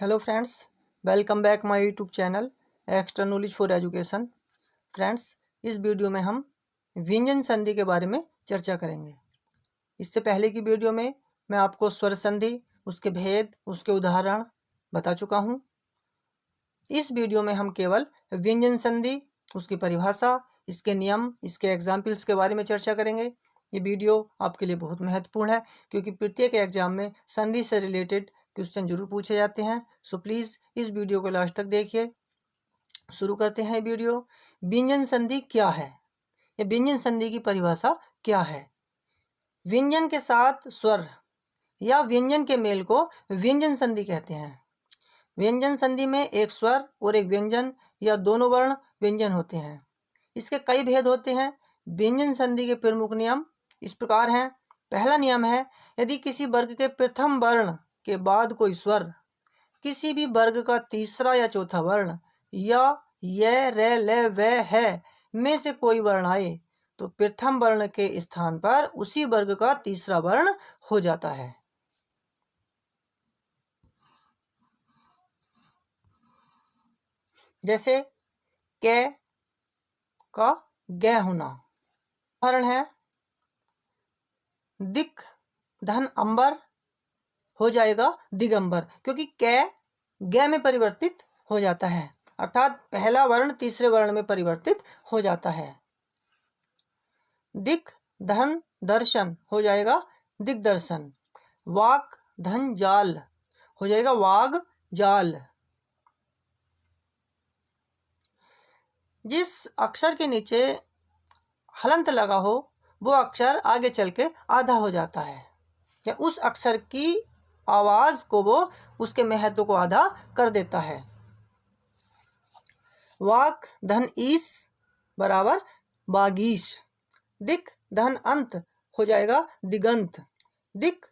Hello friends, welcome back my YouTube channel extra knowledge for education. Friends, इस video में हम व्यंजन संधि के बारे में चर्चा करेंगे। इससे पहले की वीडियो में मैं आपको स्वर संधि, उसके भेद, उसके उदाहरण बता चुका हूँ। इस वीडियो में हम केवल व्यंजन संधि, उसकी परिभाषा, इसके नियम, इसके एग्जाम्पल्स के बारे में चर्चा करेंगे। ये वीडियो आपके लिए बहुत महत्वपूर्ण है क्योंकि प्रत्येक एग्जाम में संधि से रिलेटेड क्वेश्चन जरूर पूछे जाते हैं। सो प्लीज़ इस वीडियो को लास्ट तक देखिए। शुरू करते हैं वीडियो। व्यंजन संधि क्या है या व्यंजन संधि की परिभाषा क्या है? व्यंजन के साथ स्वर या व्यंजन के मेल को व्यंजन संधि कहते हैं। व्यंजन संधि में एक स्वर और एक व्यंजन या दोनों वर्ण व्यंजन होते हैं। इसके कई भेद होते हैं। व्यंजन संधि के प्रमुख नियम इस प्रकार हैं। पहला नियम है, यदि किसी वर्ग के प्रथम वर्ण के बाद कोई स्वर किसी भी वर्ग का तीसरा या चौथा वर्ण या य, रे, ले, वे, है में से कोई वर्ण आए तो प्रथम वर्ण के स्थान पर उसी वर्ग का तीसरा वर्ण हो जाता है। जैसे के का ग होना। उदाहरण है, दिक धन अंबर हो जाएगा दिगंबर, क्योंकि कै ग में परिवर्तित हो जाता है, अर्थात पहला वर्ण तीसरे वर्ण में परिवर्तित हो जाता है। दिक धन दर्शन हो जाएगा दिग्दर्शन। वाक धन जाल हो जाएगा वाग जाल। जिस अक्षर के नीचे हलंत लगा हो वो अक्षर आगे चल के आधा हो जाता है, या उस अक्षर की आवाज को वो उसके महत्व को आधा कर देता है। वाक धन ईस बराबर बागीश। दिक धन अंत हो जाएगा दिगंत। दिक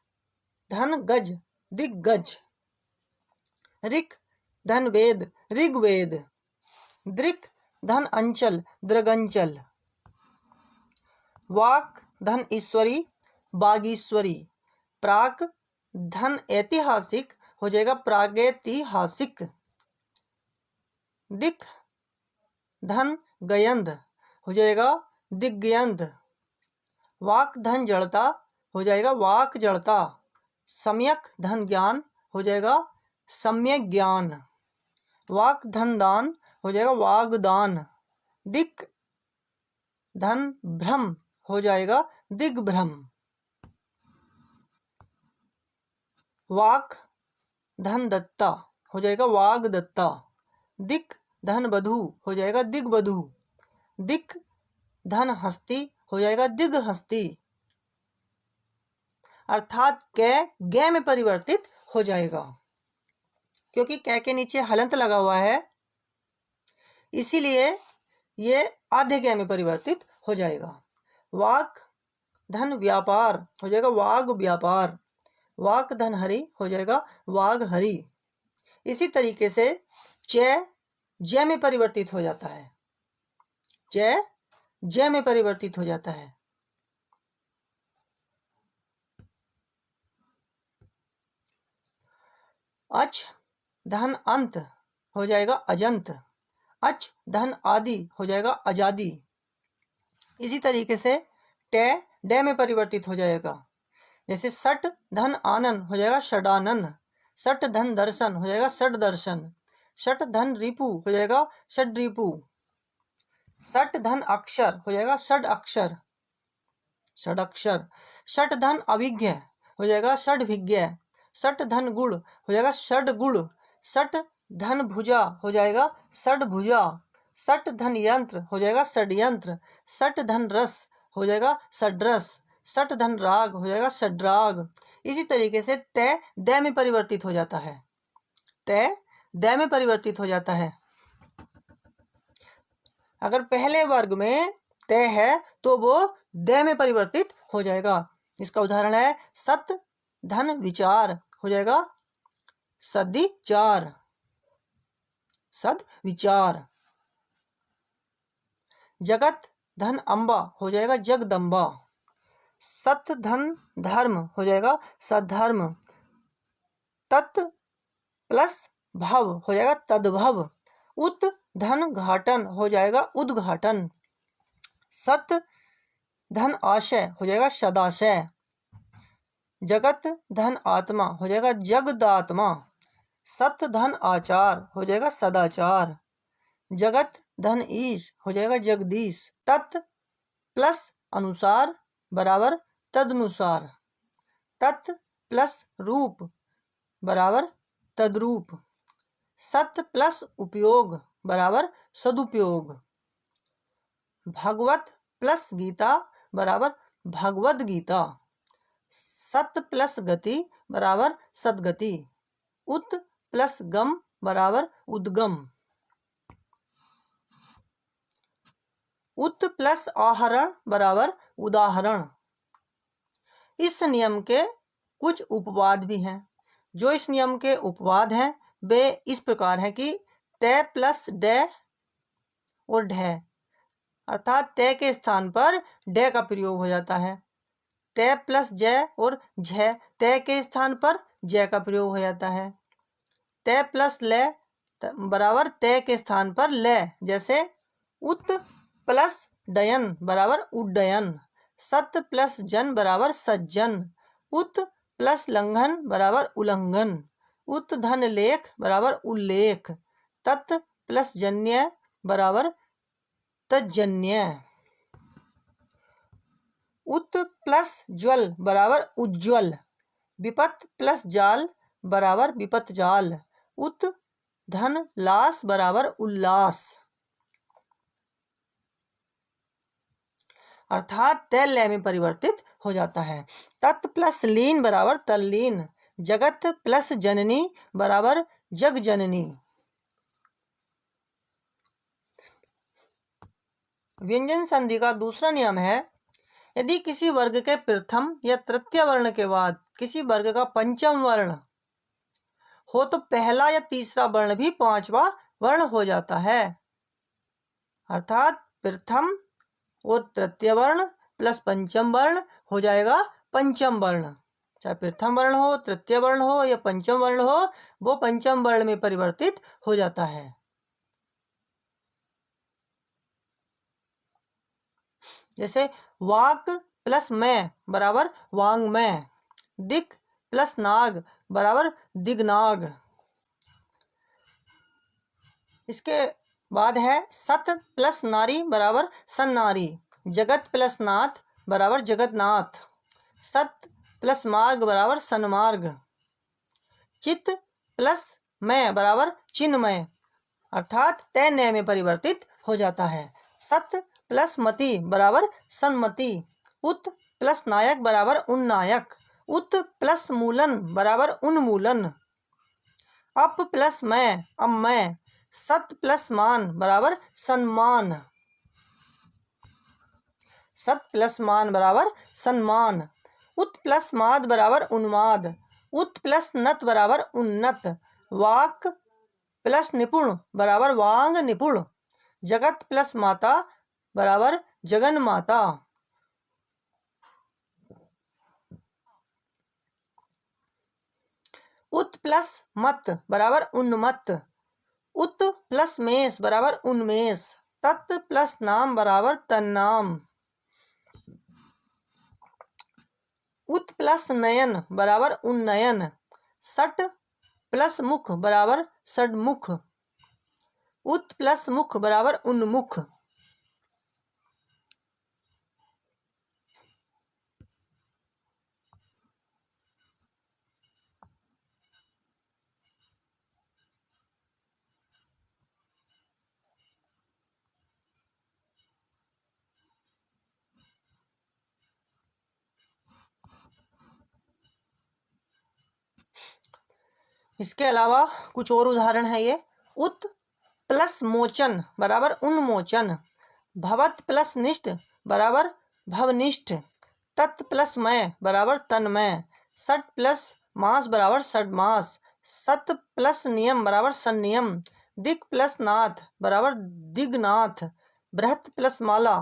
धन गज दिग्गज। ऋक धन वेद ऋग्वेद। दृक धन अंचल दृगंचल। वाक धन ईश्वरी बागीश्वरी। प्राक धन ऐतिहासिक हो जाएगा प्रागैतिहासिक। दिक धन गयंध हो जाएगा दिग्गयंध। वाक धन जड़ता हो जाएगा वाक जड़ता। सम्यक धन ज्ञान हो जाएगा सम्यक ज्ञान। वाक धन दान हो जाएगा वागदान। दिक धन भ्रम हो जाएगा दिग्भ्रम। वाक धन दत्ता हो जाएगा वाग दत्ता। दिक धन बधू हो जाएगा दिग्बधू। दिक धन हस्ती हो जाएगा दिग हस्ती। अर्थात कै गे में परिवर्तित हो जाएगा, क्योंकि कै के नीचे हलंत लगा हुआ है, इसीलिए ये आधे कै में परिवर्तित हो जाएगा। वाक धन व्यापार हो जाएगा वाग व्यापार। वाक धन हरि हो जाएगा वाग हरि। इसी तरीके से च जय में परिवर्तित हो जाता है। च जय में परिवर्तित हो जाता है। अच धन अंत हो जाएगा अजंत। अच धन आदि हो जाएगा आजादी। इसी तरीके से टे डे में परिवर्तित हो जाएगा। जैसे सट धन आनन हो जाएगा षडानन। सट धन दर्शन हो जाएगा षड दर्शन। सट धन रिपु हो जाएगा षड रिपु। सट धन अक्षर हो जाएगा षड अक्षर षड अक्षर। सट धन अभिज्ञ हो जाएगा षड विज्ञ। सट धन गुण हो जाएगा षड गुण। सट धन भुजा हो जाएगा षड भुजा। सट धन यंत्र हो जाएगा षड्यंत्र। सट धन रस हो जाएगा षड्रस। सट धन राग हो जाएगा षड्राग। इसी तरीके से तय दय में परिवर्तित हो जाता है। तय दय में परिवर्तित हो जाता है। अगर पहले वर्ग में तय है तो वो दय में परिवर्तित हो जाएगा। इसका उदाहरण है, सत धन विचार हो जाएगा सद्विचार सद विचार। जगत धन अंबा हो जाएगा जगदम्बा। सत धन धर्म हो जाएगा सद्धर्म। तत् प्लस भव हो जाएगा तद्भव। उत धन घाटन हो जाएगा उद्घाटन। सत धन आशय हो जाएगा सदाशय। जगत धन आत्मा हो जाएगा जगदात्मा। सत धन आचार हो जाएगा सदाचार। जगत धन ईश हो जाएगा जगदीश। तत् प्लस अनुसार बराबर तदनुसार। तत् प्लस रूप बराबर तद्रूप। सत प्लस उपयोग बराबर सदुपयोग। भगवत प्लस गीता बराबर भगवद गीता। सत प्लस गति बराबर सदगति। उत प्लस गम बराबर उद्गम। उत प्लस आहरण बराबर उदाहरण। इस नियम के कुछ उपवाद भी हैं। जो इस नियम के उपवाद हैं वे इस प्रकार हैं कि तय प्लस डे और ढे, अर्थात तय के स्थान पर डे का प्रयोग हो जाता है। तय प्लस जय और झ, तय के स्थान पर जय का प्रयोग हो जाता है। तय प्लस ले बराबर तय के स्थान पर ले, जैसे उत प्लस डयन बराबर उड्डयन। सत प्लस जन बराबर सज्जन। उत प्लस लंघन बराबर उल्लंघन। उत धन लेख बराबर उल्लेख। तत् प्लस जन्य बराबर तज्जन्य। उत प्लस ज्वल बराबर उज्ज्वल। विपत प्लस जाल बराबर विपत जाल। उत धन लास बराबर उल्लास, अर्थात तय लय में परिवर्तित हो जाता है। तत् प्लस लीन बराबर तल्लीन। जगत प्लस जननी बराबर जग जननी। व्यंजन संधि का दूसरा नियम है, यदि किसी वर्ग के प्रथम या तृतीय वर्ण के बाद किसी वर्ग का पंचम वर्ण हो तो पहला या तीसरा वर्ण भी पांचवा वर्ण हो जाता है। अर्थात प्रथम और तृतीय वर्ण प्लस पंचम वर्ण हो जाएगा पंचम वर्ण। चाहे प्रथम वर्ण हो, तृतीय वर्ण हो या पंचम वर्ण हो, वो पंचम वर्ण में परिवर्तित हो जाता है। जैसे वाक प्लस मैं बराबर वांग्मय। दिक प्लस नाग बराबर दिग्नाग। इसके बाद है सत प्लस नारी बराबर सन्नारी। जगत प्लस नाथ बराबर जगतनाथ। सत प्लस मार्ग बराबर सन्मार्ग। चित प्लस मैं बराबर चिन्मय, अर्थात तय नय में परिवर्तित हो जाता है। सत प्लस मति बराबर सन्मति। उत प्लस नायक बराबर उन्नायक। उत प्लस मूलन बराबर उन्मूलन। अप प्लस मैं अमय। सत प्लस मान बराबर सम्मान। सत प्लस मान बराबर सम्मान। उत प्लस माद बराबर उन्माद। उत प्लस नत बराबर उन्नत। वाक प्लस निपुण बराबर वांग निपुण। जगत प्लस माता बराबर जगन माता। उत प्लस मत बराबर उन्मत्त। उत प्लस मेष बराबर उन्मेष। तत् प्लस नाम बराबर तन्नाम। उत प्लस नयन बराबर उन्नयन। सट प्लस मुख बराबर षडमुख। उत प्लस मुख बराबर उन्मुख। इसके अलावा कुछ और उदाहरण है ये। उत प्लस मोचन बराबर उन्मोचन। भवत प्लस निष्ठ बराबर भवनिष्ठ। तत् प्लस मय बराबर तन्मय। सट प्लस मास बराबर षडमास। सत प्लस नियम बराबर संनियम। दिक प्लस नाथ बराबर दिग्नाथ। बृहत प्लस माला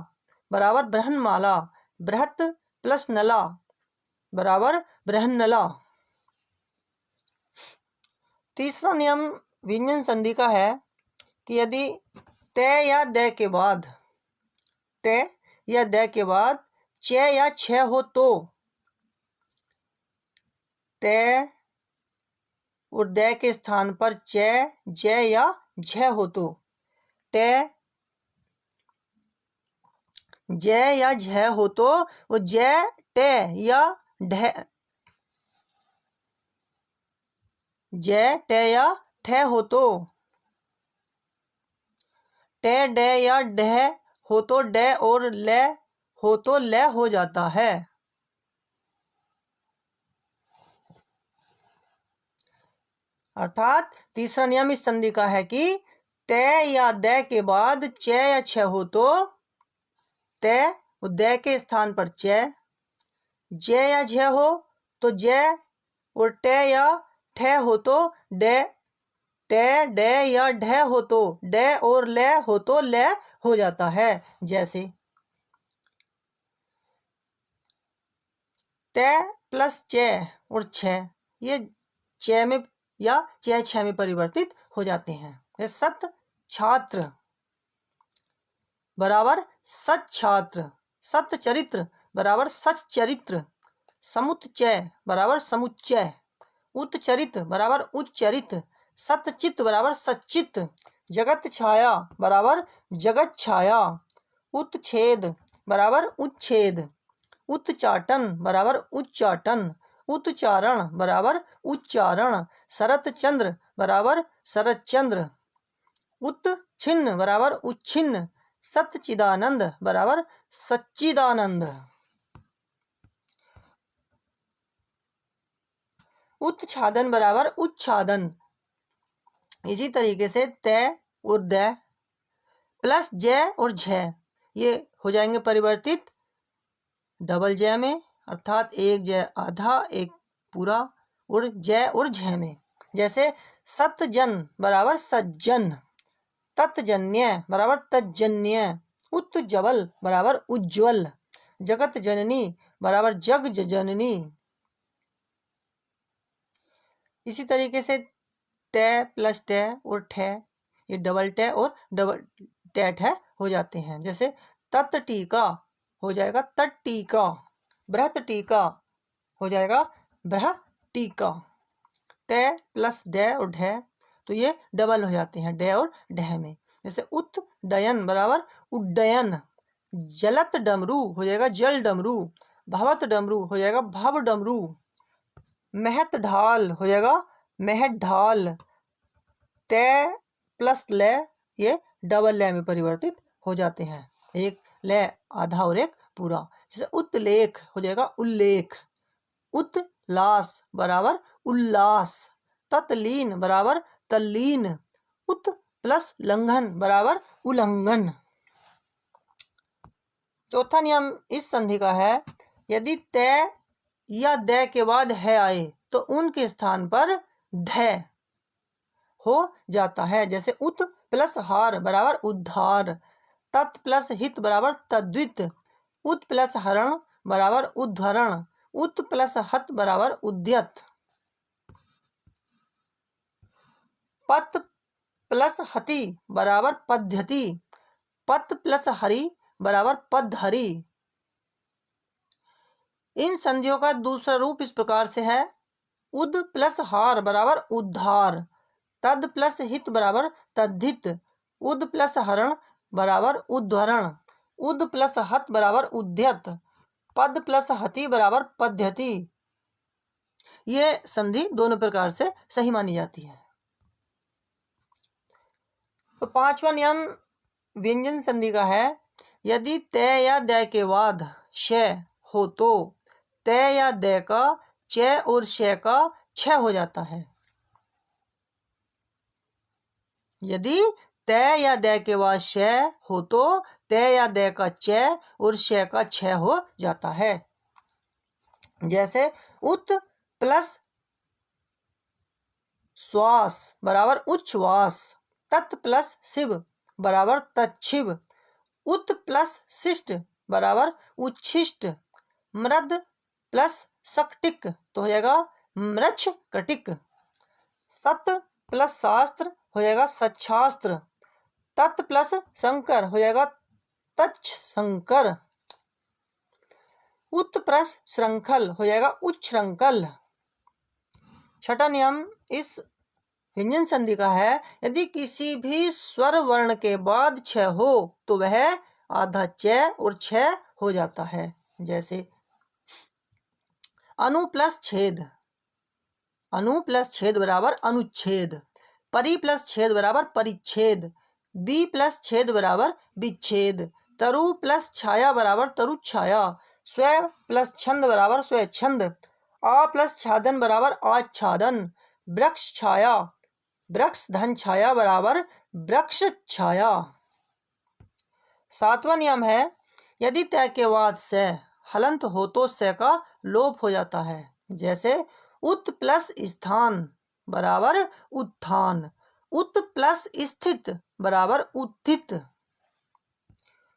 बराबर बृहन्माला। बृहत प्लस नला बराबर बृहन्नला। तीसरा नियम व्यंजन संधि का है कि यदि त या द के बाद च या छ हो तो त और द के स्थान पर च, ज या झ हो तो ट, ज या झ हो तो वो ज, ट या ढ, ज ट या ठ हो तो ट, ड या ढ हो तो ड और ल हो तो ल हो जाता है। अर्थात तीसरा नियम इस संधि का है कि त या द के बाद च या छ हो तो त और द के स्थान पर च, ज या झ हो तो ज और ट या ठ हो तो ड, ट, ड या ढ हो तो ड और ल हो तो ल हो जाता है। जैसे त प्लस च और छ ये च में या च छ में परिवर्तित हो जाते हैं। सत छात्र बराबर सच्छात्र, सच्चरित्र बराबर सच्चरित्र, समुच्चय बराबर समुच्चय, उत्चरित बराबर उच्चरित, सतचित बराबर सच्चित, जगत छाया बराबर जगत छाया, उत्छेद बराबर उच्छेद, उच्चाटन बराबर उच्चाटन, उच्चारण बराबर उच्चारण, शरत चंद्र बराबर शरत चंद्र, उत्छिन्न बराबर उच्छिन्न, सच्चिदानंद बराबर सच्चिदानंद, उत्छादन बराबर उच्छादन। इसी तरीके से त और द प्लस ज और झ ये हो जाएंगे परिवर्तित डबल ज में, अर्थात एक ज आधा एक पूरा और ज और झ में। जैसे सतजन बराबर सज्जन, तत्जन्य बराबर तज्जन्य, उत्जवल बराबर उज्ज्वल, जगत जननी बराबर जग जननी। इसी तरीके से ट प्लस ट और ठ ये डबल ट और डबल ट हो जाते हैं। जैसे तत् टीका हो जाएगा तट टीका, बृहत टीका हो जाएगा बृह टीका। ट प्लस ड और ढ तो ये डबल हो जाते हैं ड और ढ में। जैसे उत्डयन बराबर उड्डयन, जलत डमरू हो जाएगा जल डमरू, भवत डमरू हो जाएगा भव डमरू, महत ढाल हो जाएगा महत ढाल। त प्लस ल ये डबल ल में परिवर्तित हो जाते हैं, एक ल आधा और एक पूरा। जैसे उत्लेख हो जाएगा उल्लेख, उत्लास बराबर उल्लास, तत्लीन बराबर तल्लीन, उत प्लस लंघन बराबर उल्लंघन। चौथा नियम इस संधि का है यदि त या द के बाद है आए तो उनके स्थान पर ध हो जाता है। जैसे उत प्लस हार बराबर उद्धार, तत् प्लस हित बराबर तद्वित, उत प्लस हरण बराबर उद्धरण, उत प्लस हत बराबर उद्यत, पत प्लस हति बराबर पद्धति, पत प्लस हरि बराबर पद्धरि। इन संधियों का दूसरा रूप इस प्रकार से है उद प्लस हार बराबर उद्धार, तद प्लस हित बराबर तद्धित, उद प्लस हरण बराबर उद्धरण, उद प्लस हत बराबर उद्यत, पद प्लस हति बराबर पद्धति। ये संधि दोनों प्रकार से सही मानी जाती है। तो पांचवा नियम व्यंजन संधि का है यदि त या द के बाद श हो तो त या द का च और श का छ हो जाता है। यदि त या द के बाद श हो तो त या द का च और श का छ हो जाता है। जैसे उत प्लस श्वास बराबर उच्छ्वास, तत् प्लस शिव बराबर तच्छिव, उत प्लस शिष्ट बराबर उच्छिष्ट, मृद प्लस सकटिक तो हो जाएगा मृक्ष कटिक, सत प्लस शास्त्र हो जाएगा सच्छास्त्र। तत् प्लस शंकर हो जाएगा तच्छंकर। उत प्लस श्रृंखल हो जाएगा उच्छृंखल। छठा नियम इस व्यंजन संधि का है, यदि किसी भी स्वर वर्ण के बाद छ हो तो वह आधा च और छ हो जाता है। जैसे अनु प्लस छेद, अनु प्लस छेद बराबर अनुच्छेद। परि प्लस छेद बराबर परिच्छेद। बी प्लस छेद बराबर विच्छेद। तरु प्लस छाया बराबर तरुच्छाया। स्व प्लस छंद बराबर स्वच्छंद। आ प्लस छादन बराबर आच्छादन। वृक्ष छाया, वृक्ष धन छाया बराबर वृक्ष छाया। सातवां नियम है, यदि तय के बाद से हलंत हो तो से का लोप हो जाता है। जैसे उत प्लस स्थान बराबर उत्थान। उत प्लस स्थित बराबर उत्थित।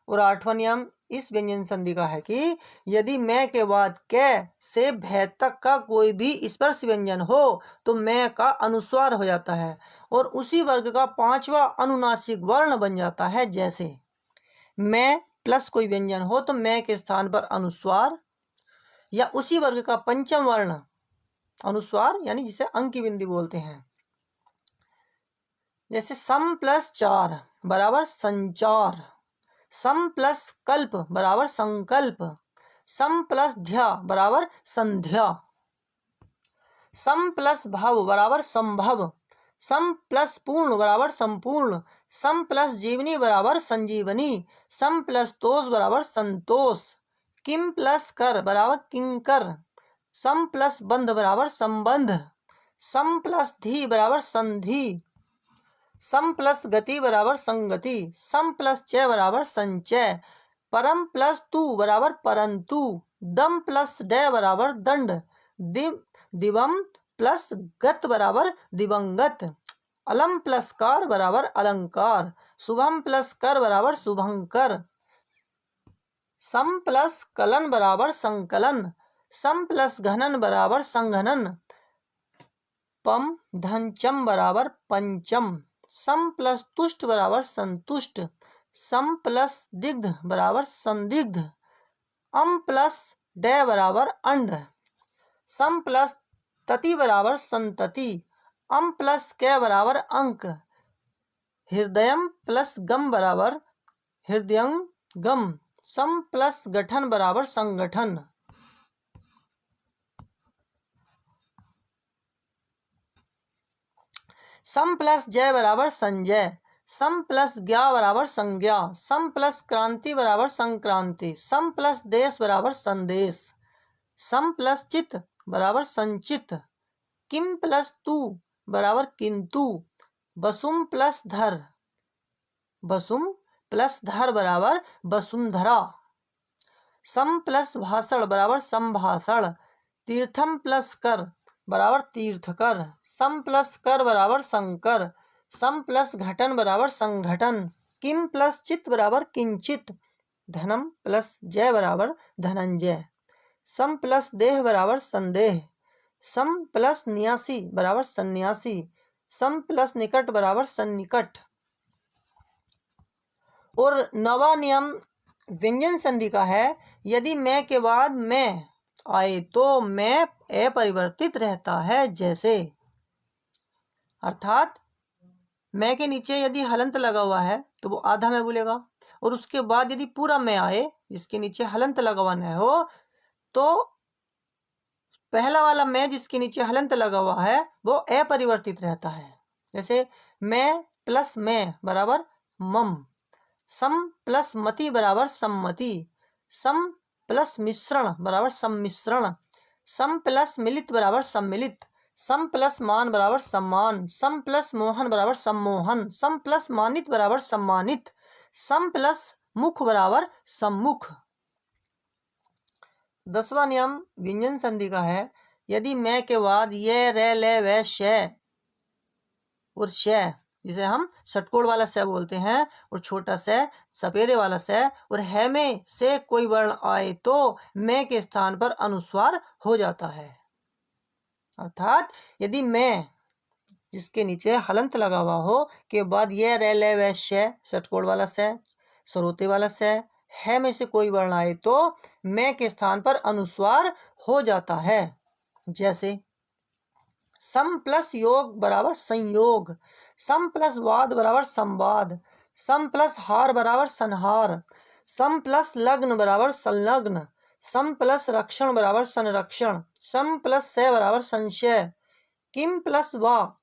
और आठवां नियम इस व्यंजन संधि का है कि यदि मैं के बाद कै से भै तक का कोई भी स्पर्श व्यंजन हो तो मैं का अनुस्वार हो जाता है और उसी वर्ग का पांचवा अनुनासिक वर्ण बन जाता है। जैसे मैं प्लस कोई व्यंजन हो तो मैं के स्थान पर अनुस्वार, या उसी वर्ग का पंचम वर्ण अनुस्वार यानी जिसे अंक की बिंदी बोलते हैं। जैसे सम प्लस चार बराबर संचार। सम प्लस कल्प बराबर संकल्प। सम प्लस ध्या बराबर संध्या। सम प्लस भव बराबर संभव। सम प्लस पूर्ण बराबर संपूर्ण। सम प्लस जीवनी बराबर संजीवनी। सम प्लस तोष बराबर संतोष। किम प्लस कर बराबर किंकर। सम प्लस बंध बराबर संबंध। सम प्लस धी बराबर संधि। सम प्लस गति बराबर संगति। सम प्लस च बराबर संचय। परम प्लस तू बराबर परंतु। दम प्लस ड बराबर दंड। दिवम प्लस गत बराबर दिवंगत। अलम प्लस कार बराबर अलंकार। शुभम प्लस कर बराबर शुभंकर। सम प्लस कलन बराबर संकलन। सम प्लस घनन बराबर संघनन। पम धन चम बराबर पंचम। सम प्लस तुष्ट बराबर संतुष्ट। सम प्लस दिग्ध बराबर संदिग्ध। अम प्लस ड बराबर अंड। सम प्लस तति बराबर संतति। अम प्लस क बराबर अंक। हृदयम प्लस गम बराबर हृदयं गम। सम प्लस गठन बराबर संगठन। सम प्लस जय बराबर संजय। सम प्लस ज्ञा बराबर संज्ञा। सम प्लस क्रांति बराबर संक्रांति। सम प्लस देश बराबर संदेश। सम प्लस चित बराबर संचित। किम प्लस तू बराबर किंतु। बसुम प्लस धर, बसुम प्लस धर बराबर वसुंधरा। सम प्लस भाषण बराबर संभाषण। तीर्थम प्लस कर बराबर तीर्थकर। सम प्लस कर बराबर संकर। सम प्लस घटन बराबर संघटन। किम प्लस चित बराबर किंचित। धनम प्लस जय बराबर धनंजय। सम प्लस देह बराबर संदेह। सम प्लस न्यासी बराबर सन्यासी। सम प्लस निकट बराबर सन्निकट। और नवा नियम व्यंजन संधि का है, यदि मैं के बाद मैं आए तो मैं अपरिवर्तित रहता है। जैसे अर्थात मैं के नीचे यदि हलंत लगा हुआ है तो वो आधा मैं बोलेगा, और उसके बाद यदि पूरा मैं आए जिसके नीचे हलंत लगा हुआ न हो तो पहला वाला मैं जिसके नीचे हलंत लगा हुआ है वो अपरिवर्तित रहता है। जैसे मैं प्लस मैं बराबर मम। सम प्लस मति बराबर सम्मति। सम प्लस मिश्रण बराबर सम्मिश्रण। सम प्लस मिलित बराबर सम्मिलित। सम प्लस मान बराबर सम्मान। सम प्लस मोहन बराबर सम्मोहन। सम प्लस मानित बराबर सम्मानित। सम प्लस मुख बराबर सम्मुख। 10वां नियम व्यंजन संधि का है, यदि मैं के बाद ये रे ले वे शय और शय, जिसे हम षटकोण वाला स बोलते हैं, और छोटा स सपेरे वाला स और है में से कोई वर्ण आए तो मैं के स्थान पर अनुस्वार हो जाता है। अर्थात यदि मैं जिसके नीचे हलंत लगा हुआ हो के बाद ये रे ले वे शे षटकोण वाला से सरोते वाला से है में से कोई वर्ण आए तो मैं के स्थान पर अनुस्वार हो जाता है। जैसे सम प्लस योग बराबर संयोग, सम प्लस वाद बराबर संवाद, सम प्लस हार बराबर संहार, सम प्लस लग्न बराबर संलग्न, सम प्लस रक्षण बराबर संरक्षण, सम प्लस से बराबर संशय, किम प्लस वा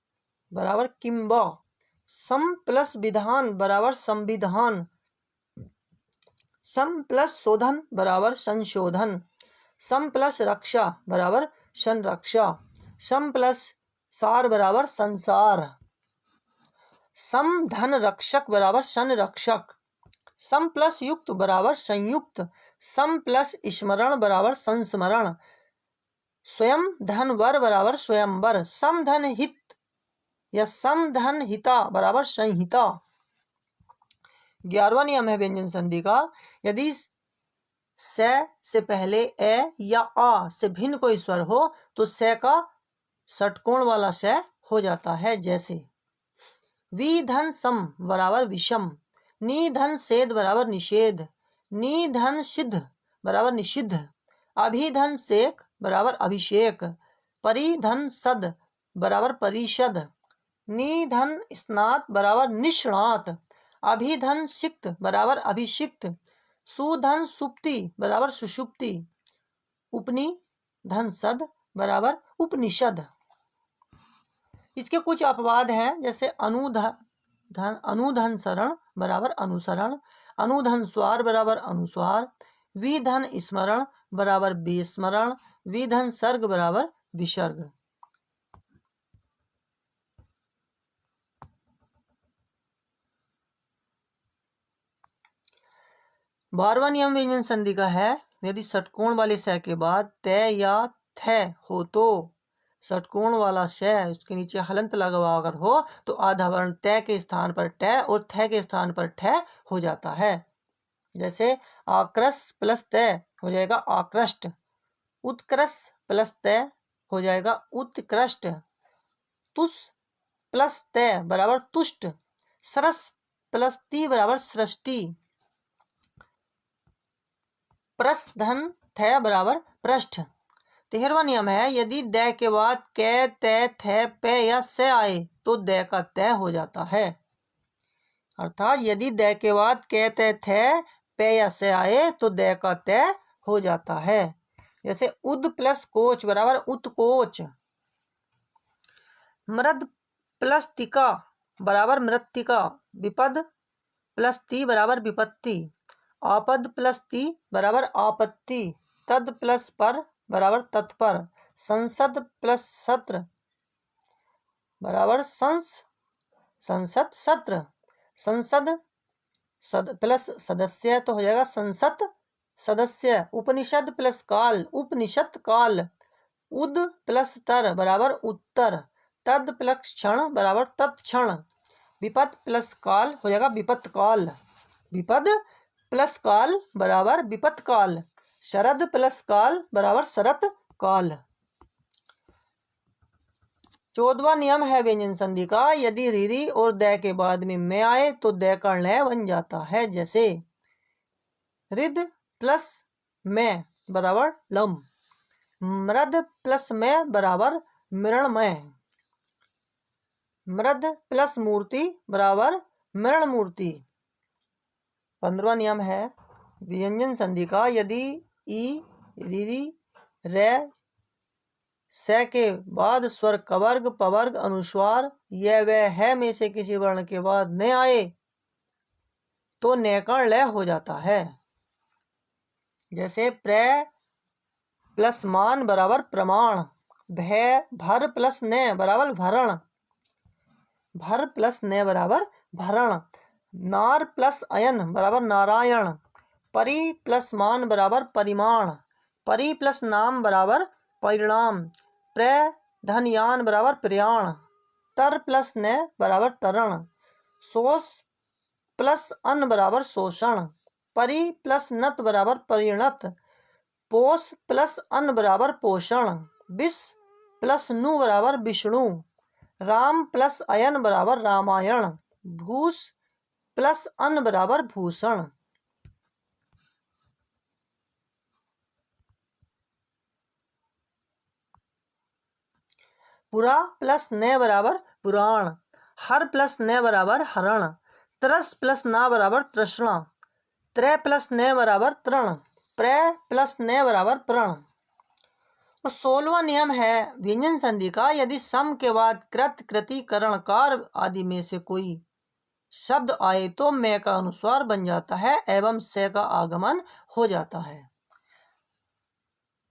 बराबर किम्बा, सम प्लस विधान बराबर संविधान, सम प्लस शोधन बराबर संशोधन, सम प्लस रक्षा बराबर संरक्षा, सम प्लस सार बराबर संसार, सम धन रक्षक बराबर संरक्षक, सम प्लस युक्त बराबर संयुक्त, सम प्लस स्मरण बराबर संस्मरण, स्वयं धन वर बराबर स्वयंवर, सम धन हित या सम धन हिता बराबर संहिता। 11वां नियम है व्यंजन संधि का, यदि से पहले ए या आ से भिन्न कोई स्वर हो तो से का षटकोण वाला से हो जाता है। जैसे वी धन सम बराबर विषम, नी धन सेद बराबर निषेध, नी धन सिद्ध बराबर निषिद्ध, अभिधन सेक बराबर अभिषेक, परिधन सद बराबर परिषद, निधन स्नात बराबर निष्णात, अभिधन सिक्त बराबर अभिषिक्त, सुधन सुप्ति बराबर सुषुप्ति, उपनि धन सद बराबर उपनिषद। इसके कुछ अपवाद हैं, जैसे अनुधन शरण बराबर अनुसरण, अनुधन स्वार बराबर अनुस्वार, विधन स्मरण बराबर विस्मरण, विधन सर्ग बराबर विसर्ग। 12वां नियम व्यंजन संधि का है, यदि षटकोण वाले स के बाद त या थ हो तो षटकोण वाला श उसके नीचे हलंत लगा हुआ अगर हो तो आधा वर्ण त के स्थान पर ट और थ के स्थान पर ठ हो जाता है। जैसे आक्रस प्लस त हो जाएगा आकृष्ट, उत्कर्ष प्लस त हो जाएगा उत्कृष्ट, तुष प्लस त बराबर तुष्ट, सरस प्लस ती बराबर सृष्टि, प्रस्थधन थ बराबर पृष्ठ। 13वां नियम है, यदि द के बाद क त थ प या स आए तो द का त हो जाता है। अर्थात यदि द के बाद क त थ प या स आए तो द का त हो जाता है। जैसे उद प्लस कोच बराबर उत्कोच, मृद प्लस तिका बराबर मृत्तिका, विपद प्लस ती बराबर विपत्ति, आपद प्लस ती बराबर आपत्ति, तद प्लस पर बराबर तत्पर, संसद प्लस सत्र बराबर संसद सत्र, संसद प्लस सदस्य तो हो जाएगा संसद सदस्य, उपनिषद प्लस काल उपनिषद काल, उद प्लस तर बराबर उत्तर, तद प्लस क्षण बराबर तत्क्षण, विपद प्लस काल हो जाएगा विपत काल, विपद प्लस काल बराबर विपत काल, शरद प्लस काल बराबर शरत काल। 14वां नियम है व्यंजन संधि का, यदि रीरी और द के बाद में मैं आए तो द का ण बन जाता है। जैसे रिद प्लस मैं बराबर लम, मृद प्लस मैं बराबर मृणमय, मृद प्लस मूर्ति बराबर मृण मूर्ति। 15वां नियम है व्यंजन संधि का, यदि ई रीरी रे स के बाद स्वर कवर्ग पवर्ग अनुस्वार यह वह है में से किसी वर्ण के बाद न आए तो नैकण लय हो जाता है। जैसे प्र प्लस मान बराबर प्रमाण, भय भर प्लस न बराबर भरण, भर प्लस न बराबर भरण, नार प्लस अयन बराबर नारायण, परि प्लस मान बराबर परिमाण, परि प्लस नाम बराबर परिणाम, प्र धनयान बराबर प्रयाण, तर प्लस न बराबर तरण, शोष प्लस अन्न बराबर शोषण, परि प्लस नत बराबर परिणत, पोष प्लस अन्न बराबर पोषण, विष प्लस नु बराबर विष्णु, राम प्लस अयन बराबर रामायण, भूष प्लस अन्न बराबर भूषण। पुरा प्लस न बराबर पुराण, हर प्लस न बराबर हरण, तरस प्लस ना बराबर तृष्णा, त्रय प्लस न बराबर तृण, प्रय प्लस न बराबर प्रण। और 16वां नियम है व्यंजन संधि का, यदि सम के बाद कृत, कृति, करण, कार आदि में से कोई शब्द आए तो मैं का अनुस्वार बन जाता है एवं से का आगमन हो जाता है।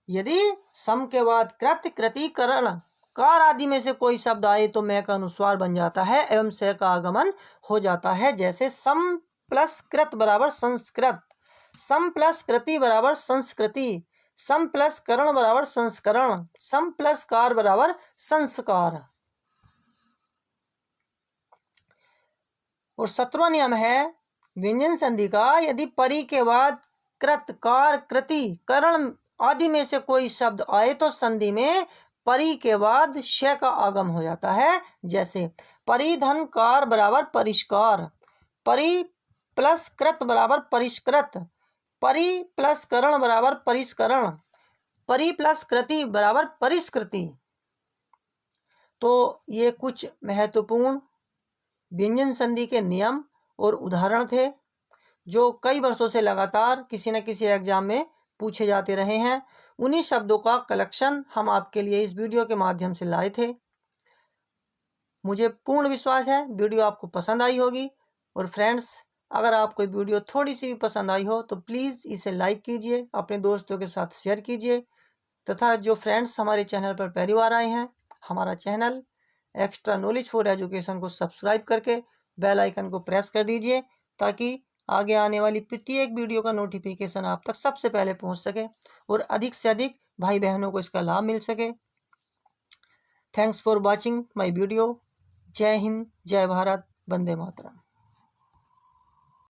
यदि सम के बाद कृत, कृति, करण, कार आदि में से कोई शब्द आए तो मैं का अनुस्वार बन जाता है एवं से का आगमन हो जाता है। जैसे सम प्लस कृत बराबर संस्कृत, सम प्लस कृति बराबर संस्कृति, सम प्लस करण बराबर संस्करण, सम प्लस कार बराबर संस्कार। और 17वां नियम है व्यंजन संधि का, यदि परी के बाद कृत, कार, कृति, करण आदि में से कोई शब्द आए तो संधि में परी के बाद श का आगम हो जाता है। जैसे परिधन कार बराबर परिष्कार, परी प्लस कृत बराबर परिष्कृत, परी प्लस करण बराबर परिष्करण, परी प्लस कृति बराबर परिष्कृति। तो ये कुछ महत्वपूर्ण व्यंजन संधि के नियम और उदाहरण थे जो कई वर्षों से लगातार किसी न किसी एग्जाम में पूछे जाते रहे हैं। उन्हीं शब्दों का कलेक्शन हम आपके लिए इस वीडियो के माध्यम से लाए थे। मुझे पूर्ण विश्वास है वीडियो आपको पसंद आई होगी। और फ्रेंड्स, अगर आपको वीडियो थोड़ी सी भी पसंद आई हो तो प्लीज़ इसे लाइक कीजिए, अपने दोस्तों के साथ शेयर कीजिए, तथा जो फ्रेंड्स हमारे चैनल पर पहली बार आए हैं, हमारा channel extra knowledge for education को सब्सक्राइब करके बेल आइकन को प्रेस कर दीजिए ताकि आगे आने वाली प्रत्येक वीडियो का नोटिफिकेशन आप तक सबसे पहले पहुंच सके और अधिक से अधिक भाई बहनों को इसका लाभ मिल सके। Thanks for watching my video. जय हिंद, जय भारत, वंदे मातरम।